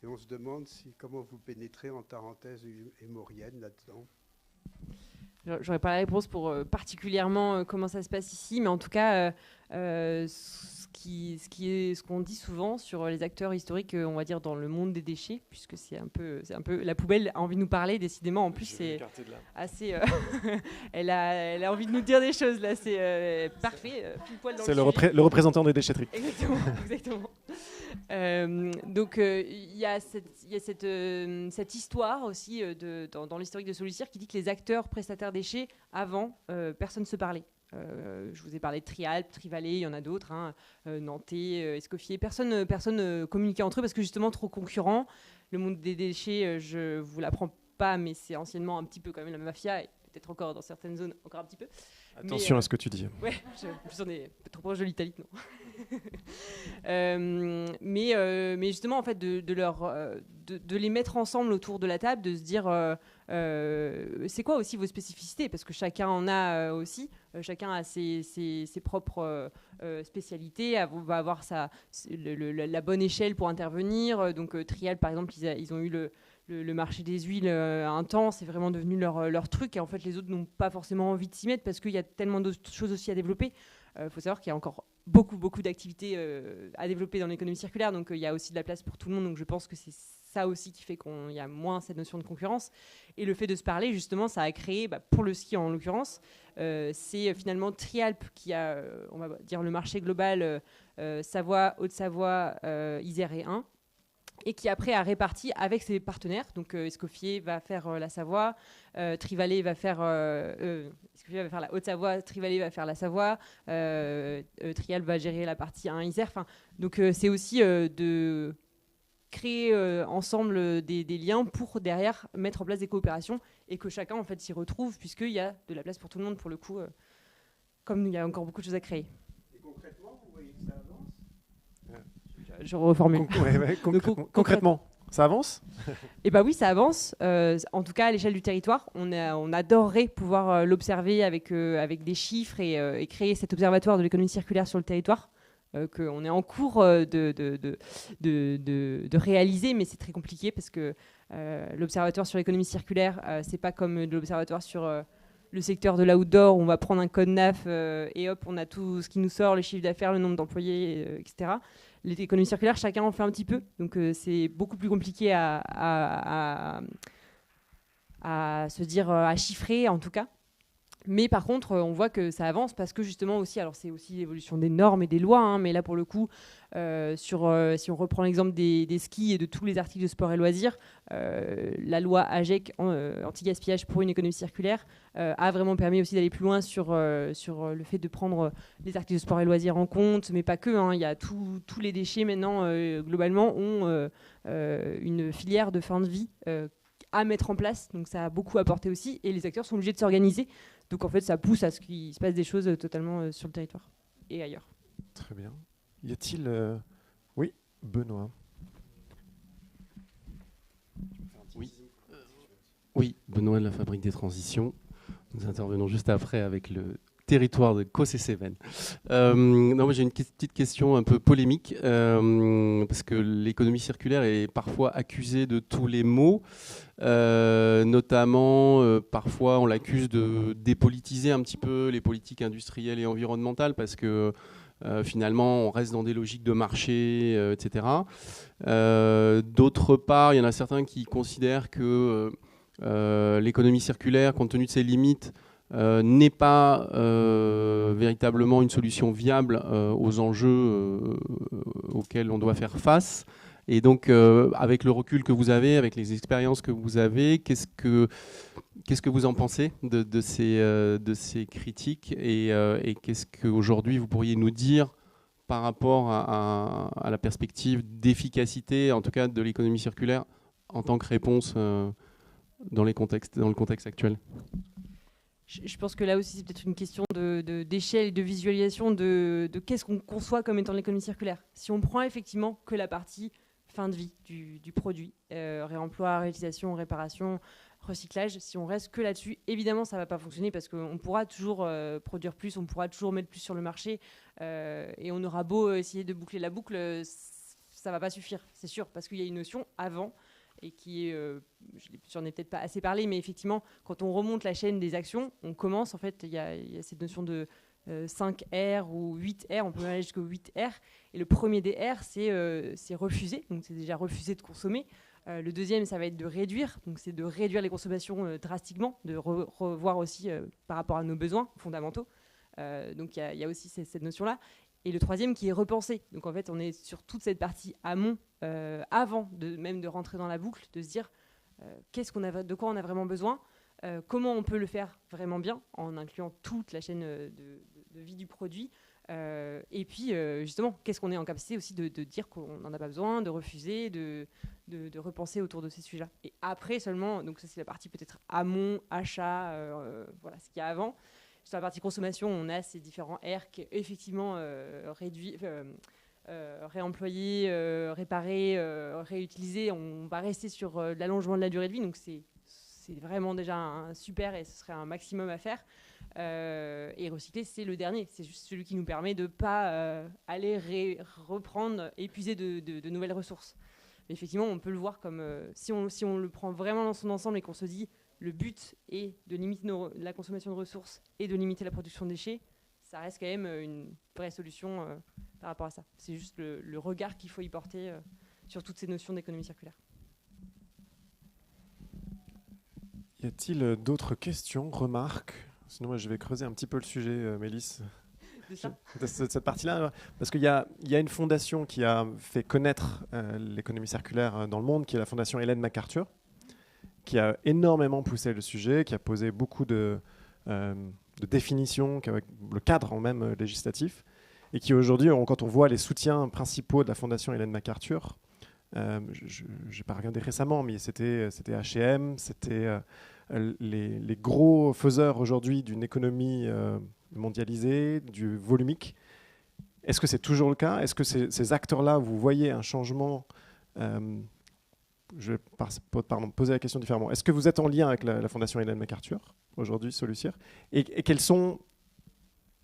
Et on se demande comment vous pénétrez en Tarentaise et Maurienne là-dedans. J'aurais pas la réponse pour particulièrement comment ça se passe ici, mais en tout cas, ce qu'on dit souvent sur les acteurs historiques, on va dire dans le monde des déchets, puisque c'est un peu la poubelle a envie de nous parler, décidément. En plus, c'est assez. Elle a envie de nous dire des choses là. C'est parfait, pile poil dans c'est le sujet. le représentant des déchetteries. Exactement. Donc il y a cette histoire aussi dans l'historique de Solicir qui dit que les acteurs prestataires déchets avant personne ne se parlait. Je vous ai parlé de Trialp, Trivalé, il y en a d'autres, Nantais, Escoffier. Personne communiquait entre eux parce que justement trop concurrent. Le monde des déchets, je vous l'apprends pas, mais c'est anciennement un petit peu quand même la mafia, et peut-être encore dans certaines zones encore un petit peu. Attention à ce que tu dis. Ouais, on est trop proche de l'Italie, non. Mais justement, en fait, de les mettre ensemble autour de la table, de se dire c'est quoi aussi vos spécificités, parce que chacun en a aussi, chacun a ses propres spécialités, va avoir la bonne échelle pour intervenir. Donc Trial, par exemple, ils ont eu le marché des huiles un temps, c'est vraiment devenu leur truc, et en fait les autres n'ont pas forcément envie de s'y mettre parce qu'il y a tellement d'autres choses aussi à développer. Faut savoir qu'il y a encore beaucoup d'activités à développer dans l'économie circulaire, donc il y a aussi de la place pour tout le monde, donc je pense que c'est ça aussi qui fait qu'il y a moins cette notion de concurrence. Et le fait de se parler, justement, ça a créé, pour le ski en l'occurrence, c'est finalement Trialp qui a, on va dire, le marché global Savoie, Haute-Savoie, Isère et Ain, et qui après a réparti avec ses partenaires. Donc Escoffier va faire la Savoie, Trivalé va faire la Haute-Savoie, Trivalé va faire la Savoie, Trial va gérer la partie 1 Isère. Donc c'est aussi de créer ensemble des liens pour derrière mettre en place des coopérations et que chacun en fait s'y retrouve, puisqu'il y a de la place pour tout le monde pour le coup, comme il y a encore beaucoup de choses à créer. Et concrètement, vous voyez que ça avance ? Je reformule. Concrètement. Ça avance? Eh bien oui, ça avance. En tout cas, à l'échelle du territoire, on adorerait pouvoir l'observer avec des chiffres et créer cet observatoire de l'économie circulaire sur le territoire. Qu'on est en cours de réaliser, mais c'est très compliqué parce que l'observatoire sur l'économie circulaire, c'est pas comme l'observatoire sur le secteur de l'outdoor où on va prendre un code NAF et hop, on a tout ce qui nous sort, le chiffre d'affaires, le nombre d'employés, etc. L'économie circulaire, chacun en fait un petit peu, donc c'est beaucoup plus compliqué à se dire, à chiffrer en tout cas. Mais par contre, on voit que ça avance parce que justement aussi, alors c'est aussi l'évolution des normes et des lois, hein, mais là pour le coup, si on reprend l'exemple des skis et de tous les articles de sport et loisirs, la loi AGEC, anti-gaspillage pour une économie circulaire, a vraiment permis aussi d'aller plus loin sur le fait de prendre les articles de sport et loisirs en compte, mais pas que, hein, il y a tous les déchets maintenant, globalement, ont une filière de fin de vie à mettre en place, donc ça a beaucoup apporté aussi, et les acteurs sont obligés de s'organiser. Donc en fait, ça pousse à ce qu'il se passe des choses totalement sur le territoire et ailleurs. Très bien. Y a-t-il... Oui, Benoît. Oui, Benoît de la Fabrique des Transitions. Nous intervenons juste après avec le territoire de Cossé-Cévennes. Moi j'ai une petite question un peu polémique, parce que l'économie circulaire est parfois accusée de tous les maux, notamment parfois on l'accuse de dépolitiser un petit peu les politiques industrielles et environnementales, parce que finalement on reste dans des logiques de marché, etc. D'autre part, il y en a certains qui considèrent que l'économie circulaire, compte tenu de ses limites, n'est pas véritablement une solution viable aux enjeux auxquels on doit faire face. Et donc, avec le recul que vous avez, avec les expériences que vous avez, qu'est-ce que vous en pensez de ces critiques, et qu'est-ce qu'aujourd'hui vous pourriez nous dire par rapport à la perspective d'efficacité, en tout cas de l'économie circulaire, en tant que réponse dans le contexte actuel? Je pense que là aussi, c'est peut-être une question d'échelle et de visualisation de qu'est-ce qu'on conçoit comme étant l'économie circulaire. Si on prend effectivement que la partie fin de vie du produit, réemploi, réutilisation, réparation, recyclage, si on reste que là-dessus, évidemment, ça ne va pas fonctionner parce qu'on pourra toujours produire plus, on pourra toujours mettre plus sur le marché et on aura beau essayer de boucler la boucle, ça ne va pas suffire, c'est sûr, parce qu'il y a une notion avant et qui est, j'en ai peut-être pas assez parlé, mais effectivement, quand on remonte la chaîne des actions, on commence, en fait, il y a cette notion de 5 R ou 8 R, on peut aller jusqu'au 8 R, et le premier des R, c'est refuser, donc c'est déjà refuser de consommer. Le deuxième, ça va être de réduire, donc c'est de réduire les consommations drastiquement, de revoir aussi par rapport à nos besoins fondamentaux. Donc il y a aussi cette notion-là. Et le troisième qui est repensé. Donc en fait, on est sur toute cette partie amont, avant même de rentrer dans la boucle, de se dire de quoi on a vraiment besoin, comment on peut le faire vraiment bien, en incluant toute la chaîne de vie du produit. Et puis justement, qu'est-ce qu'on est en capacité aussi de dire qu'on n'en a pas besoin, de refuser, de repenser autour de ces sujets-là. Et après seulement, donc ça c'est la partie peut-être amont, achat, voilà ce qu'il y a avant. Sur la partie consommation, on a ces différents R qui effectivement réemployer, réparer, réutiliser. On va rester sur l'allongement de la durée de vie, donc c'est vraiment déjà un super et ce serait un maximum à faire. Et recycler, c'est le dernier, c'est juste celui qui nous permet de ne pas aller reprendre, épuiser de nouvelles ressources. Mais effectivement, on peut le voir comme si on le prend vraiment dans son ensemble et qu'on se dit le but est de limiter la consommation de ressources et de limiter la production de déchets, ça reste quand même une vraie solution par rapport à ça. C'est juste le regard qu'il faut y porter sur toutes ces notions d'économie circulaire. Y a-t-il d'autres questions, remarques? Sinon, moi, je vais creuser un petit peu le sujet, Mélisse, de cette partie-là. Parce qu'il y a une fondation qui a fait connaître l'économie circulaire dans le monde, qui est la fondation Ellen MacArthur, qui a énormément poussé le sujet, qui a posé beaucoup de définitions, avec le cadre même législatif, et qui aujourd'hui, quand on voit les soutiens principaux de la fondation Ellen MacArthur, je n'ai pas regardé récemment, mais c'était H&M, c'était les gros faiseurs aujourd'hui d'une économie mondialisée, du volumique. Est-ce que c'est toujours le cas? Est-ce que ces acteurs-là, vous voyez un changement je vais poser la question différemment. Est-ce que vous êtes en lien avec la Fondation Ellen MacArthur, aujourd'hui, Solucir, et quels sont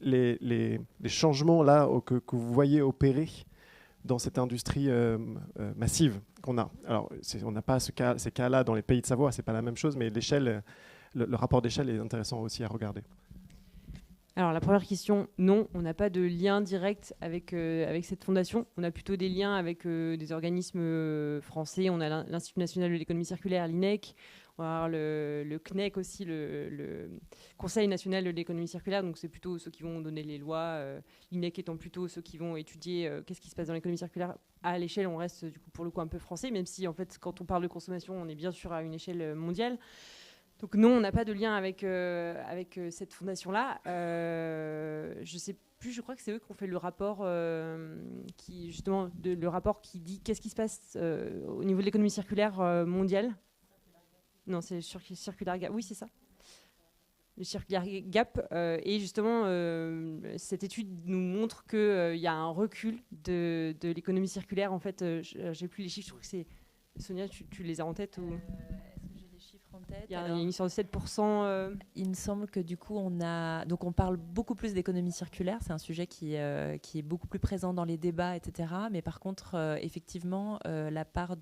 les changements là que vous voyez opérer dans cette industrie massive qu'on a? Alors, on n'a pas ces cas-là dans les pays de Savoie, c'est pas la même chose, mais l'échelle, le rapport d'échelle est intéressant aussi à regarder. Alors la première question, non, on n'a pas de lien direct avec cette fondation. On a plutôt des liens avec des organismes français. On a l'Institut national de l'économie circulaire, l'INEC. On va avoir le CNEC aussi, le Conseil national de l'économie circulaire. Donc c'est plutôt ceux qui vont donner les lois. L'INEC étant plutôt ceux qui vont étudier qu'est-ce qui se passe dans l'économie circulaire. À l'échelle, on reste du coup, pour le coup un peu français, même si en fait quand on parle de consommation, on est bien sûr à une échelle mondiale. Donc non, on n'a pas de lien avec cette fondation-là. Je sais plus, je crois que c'est eux qui ont fait le rapport le rapport qui dit qu'est-ce qui se passe au niveau de l'économie circulaire mondiale. Non, c'est le Circular Gap. Oui, c'est ça. Le Circular Gap. Et justement, cette étude nous montre qu'il y a un recul de l'économie circulaire. En fait, j'ai plus les chiffres. Je trouve que c'est... Sonia, tu les as en tête ou... En tête. Il y a une histoire de 7%. Il me semble que du coup, on parle beaucoup plus d'économie circulaire. C'est un sujet qui est beaucoup plus présent dans les débats, etc. Mais par contre, effectivement, la part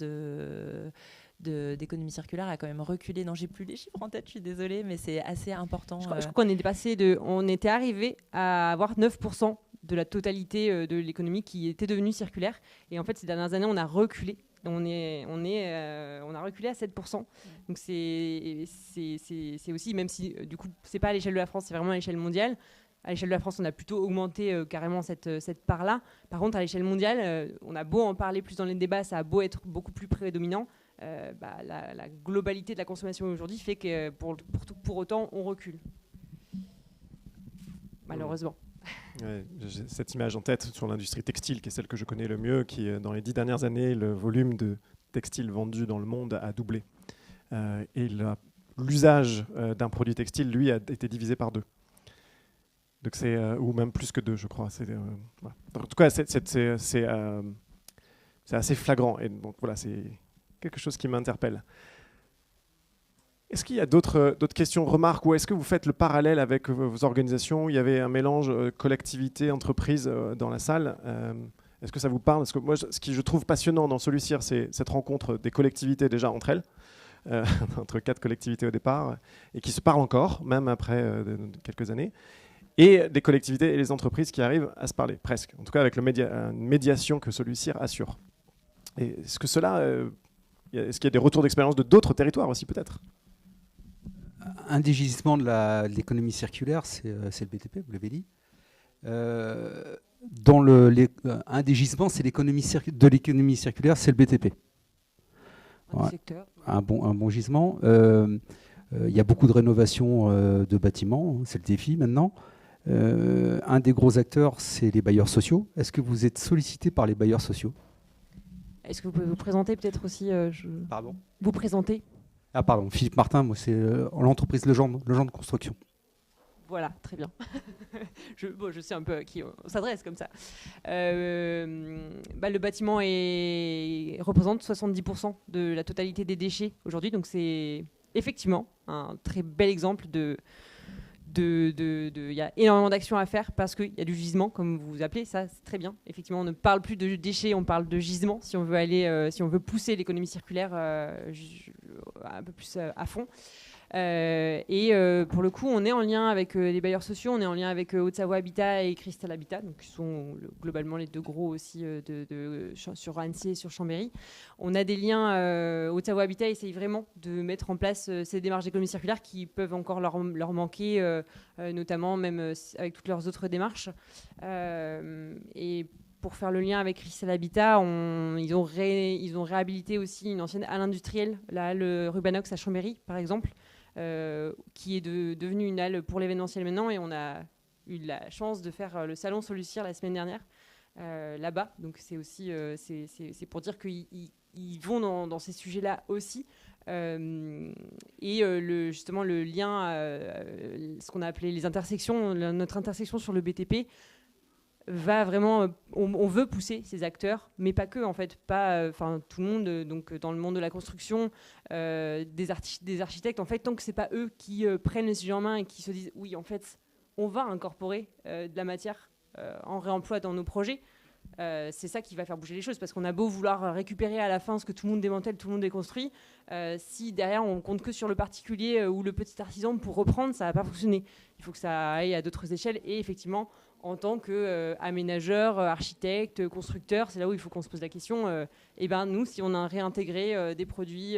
d'économie circulaire a quand même reculé. Non, j'ai plus les chiffres en tête, je suis désolée, mais c'est assez important. Je crois qu'on est dépassé on était arrivé à avoir 9% de la totalité de l'économie qui était devenue circulaire. Et en fait, ces dernières années, on a reculé. On a reculé à 7%. Donc c'est aussi, même si du coup c'est pas à l'échelle de la France, c'est vraiment à l'échelle mondiale. À l'échelle de la France, on a plutôt augmenté carrément cette part-là. Par contre, à l'échelle mondiale, on a beau en parler plus dans les débats, ça a beau être beaucoup plus prédominant. La globalité de la consommation aujourd'hui fait que pour autant, on recule. Malheureusement. Ouais, j'ai cette image en tête sur l'industrie textile, qui est celle que je connais le mieux, qui dans les 10 dernières années, le volume de textiles vendus dans le monde a doublé. Et l'usage d'un produit textile, lui, a été divisé par 2. Donc ou même plus que 2, je crois. Voilà. En tout cas, c'est assez flagrant. Et donc voilà, c'est quelque chose qui m'interpelle. Est-ce qu'il y a d'autres questions, remarques, ou est-ce que vous faites le parallèle avec vos organisations? Il y avait un mélange collectivité, entreprise dans la salle. Est-ce que ça vous parle? Parce que moi, ce que je trouve passionnant dans Solucir, c'est cette rencontre des collectivités déjà entre elles, entre 4 collectivités au départ, et qui se parlent encore, même après quelques années, et des collectivités et les entreprises qui arrivent à se parler, presque. En tout cas, avec une médiation que Solucir assure. Et est-ce que est-ce qu'il y a des retours d'expérience de d'autres territoires aussi, peut-être? Un des gisements de l'économie circulaire, c'est le BTP, vous l'avez dit. Un des gisements, c'est de l'économie circulaire, c'est le BTP. Ouais, un bon gisement. Il y a beaucoup de rénovations de bâtiments, c'est le défi maintenant. Un des gros acteurs, c'est les bailleurs sociaux. Est-ce que vous êtes sollicité par les bailleurs sociaux? Est-ce que vous pouvez vous présenter peut-être aussi Pardon? Vous présenter? Ah pardon, Philippe Martin, moi c'est l'entreprise Legendre Construction. Voilà, très bien. Je sais un peu à qui on s'adresse comme ça. Le bâtiment représente 70% de la totalité des déchets aujourd'hui, donc c'est effectivement un très bel exemple il y a énormément d'actions à faire parce qu'il y a du gisement, comme vous appelez, ça c'est très bien. Effectivement, on ne parle plus de déchets, on parle de gisement si on veut pousser l'économie circulaire un peu plus à fond. Pour le coup, on est en lien avec les bailleurs sociaux, on est en lien avec Haute-Savoie Habitat et Cristal Habitat, donc qui sont globalement les 2 gros aussi sur Annecy et sur Chambéry. On a des liens, Haute-Savoie Habitat essaye vraiment de mettre en place ces démarches d'économie circulaire qui peuvent encore leur manquer, notamment même avec toutes leurs autres démarches. Et pour faire le lien avec Cristal Habitat, ils ont réhabilité aussi une ancienne halle industrielle, la halle Rubanox à Chambéry, par exemple, qui est devenue une halle pour l'événementiel maintenant, et on a eu la chance de faire le salon Solucir la semaine dernière là-bas. Donc c'est aussi c'est pour dire qu'ils vont dans ces sujets-là aussi. Justement le lien, ce qu'on a appelé les intersections, notre intersection sur le BTP, va vraiment, on veut pousser ces acteurs, mais pas que en fait, pas, tout le monde, donc dans le monde de la construction, des architectes, en fait, tant que c'est pas eux qui prennent les sujets en main et qui se disent oui, en fait, on va incorporer de la matière en réemploi dans nos projets. C'est ça qui va faire bouger les choses, parce qu'on a beau vouloir récupérer à la fin ce que tout le monde démantèle, tout le monde déconstruit, si derrière on compte que sur le particulier ou le petit artisan pour reprendre, ça va pas fonctionner. Il faut que ça aille à d'autres échelles, et effectivement en tant qu'aménageur, architecte, constructeur, c'est là où il faut qu'on se pose la question, et ben nous, si on a réintégré des produits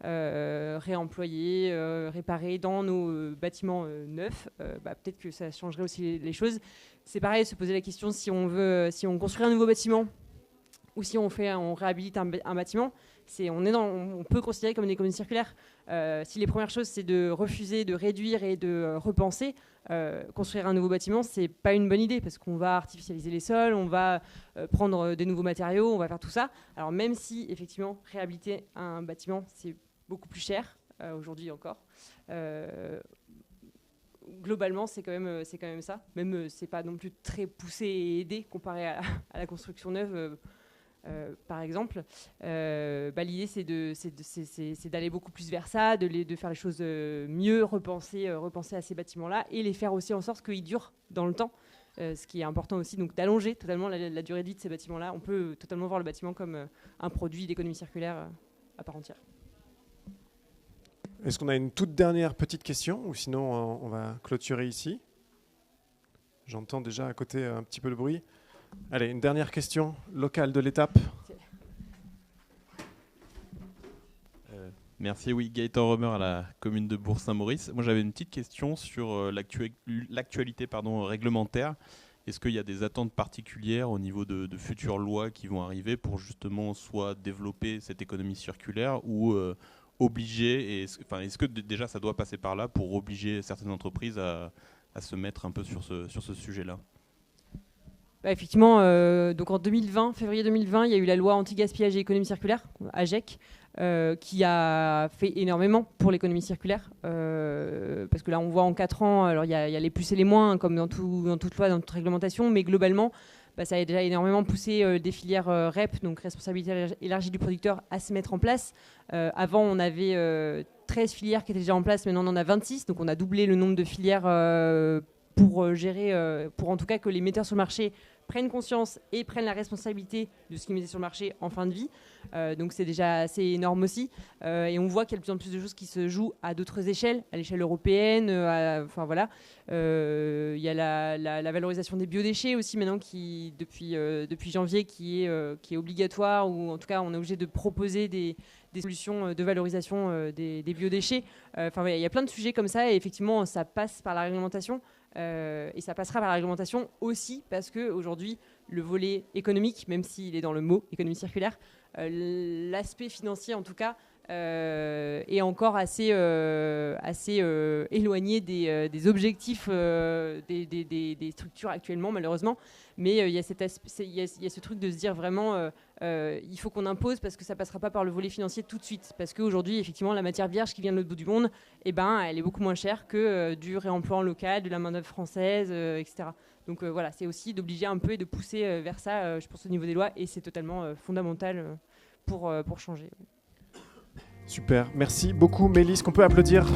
réemployés, réparés dans nos bâtiments neufs, peut-être que ça changerait aussi les choses. C'est pareil, se poser la question si on construit un nouveau bâtiment ou si on réhabilite un bâtiment, on peut considérer comme une économie circulaire. Si les premières choses, c'est de refuser, de réduire et de repenser, construire un nouveau bâtiment, c'est pas une bonne idée, parce qu'on va artificialiser les sols, on va prendre des nouveaux matériaux, on va faire tout ça. Alors même si, effectivement, réhabiliter un bâtiment, c'est beaucoup plus cher, aujourd'hui encore, globalement, c'est quand même ça. Même c'est pas non plus très poussé et aidé comparé à la construction neuve, par exemple. L'idée, c'est d'aller beaucoup plus vers ça, de faire les choses mieux, repenser à ces bâtiments-là, et les faire aussi en sorte qu'ils durent dans le temps. Ce qui est important aussi, donc d'allonger totalement la durée de vie de ces bâtiments-là. On peut totalement voir le bâtiment comme un produit d'économie circulaire à part entière. Est-ce qu'on a une toute dernière petite question, ou sinon on va clôturer ici? J'entends déjà à côté un petit peu de bruit. Allez, une dernière question locale de l'étape. Merci, oui, Gaëtan Romer à la commune de Bourg-Saint-Maurice. Moi, j'avais une petite question sur l'actualité réglementaire. Est-ce qu'il y a des attentes particulières au niveau de futures lois qui vont arriver pour justement soit développer cette économie circulaire ou obliger, est-ce que déjà ça doit passer par là pour obliger certaines entreprises à se mettre un peu sur ce sujet-là? Effectivement, donc en février 2020, il y a eu la loi anti-gaspillage et économie circulaire, AGEC, qui a fait énormément pour l'économie circulaire, parce que là on voit en 4 ans, alors il y a les plus et les moins, comme dans toute loi, dans toute réglementation, mais globalement ça a déjà énormément poussé des filières REP, donc responsabilité élargie du producteur, à se mettre en place. Avant on avait 13 filières qui étaient déjà en place, maintenant on en a 26, donc on a doublé le nombre de filières pour gérer, pour en tout cas que les metteurs sur le marché prennent conscience et prennent la responsabilité de ce qu'ils mettaient sur le marché en fin de vie. Donc c'est déjà assez énorme aussi. Et on voit qu'il y a de plus en plus de choses qui se jouent à d'autres échelles, à l'échelle européenne. Enfin voilà. Il y a la valorisation des biodéchets aussi maintenant, qui depuis janvier, qui est obligatoire, ou en tout cas on est obligé de proposer des solutions de valorisation des biodéchets. Enfin il y a plein de sujets comme ça, et effectivement ça passe par la réglementation. Et ça passera par la réglementation aussi, parce qu'aujourd'hui, le volet économique, même s'il est dans le mot économie circulaire, l'aspect financier en tout cas, est encore assez éloigné des objectifs des structures actuellement, malheureusement. Mais il y a ce truc de se dire vraiment, il faut qu'on impose, parce que ça passera pas par le volet financier tout de suite. Parce qu'aujourd'hui, effectivement, la matière vierge qui vient de l'autre bout du monde, elle est beaucoup moins chère que du réemploi en local, de la main-d'œuvre française, etc. Donc voilà, c'est aussi d'obliger un peu et de pousser vers ça, je pense, au niveau des lois, et c'est totalement fondamental pour changer. Super, merci beaucoup Mélis, qu'on peut applaudir.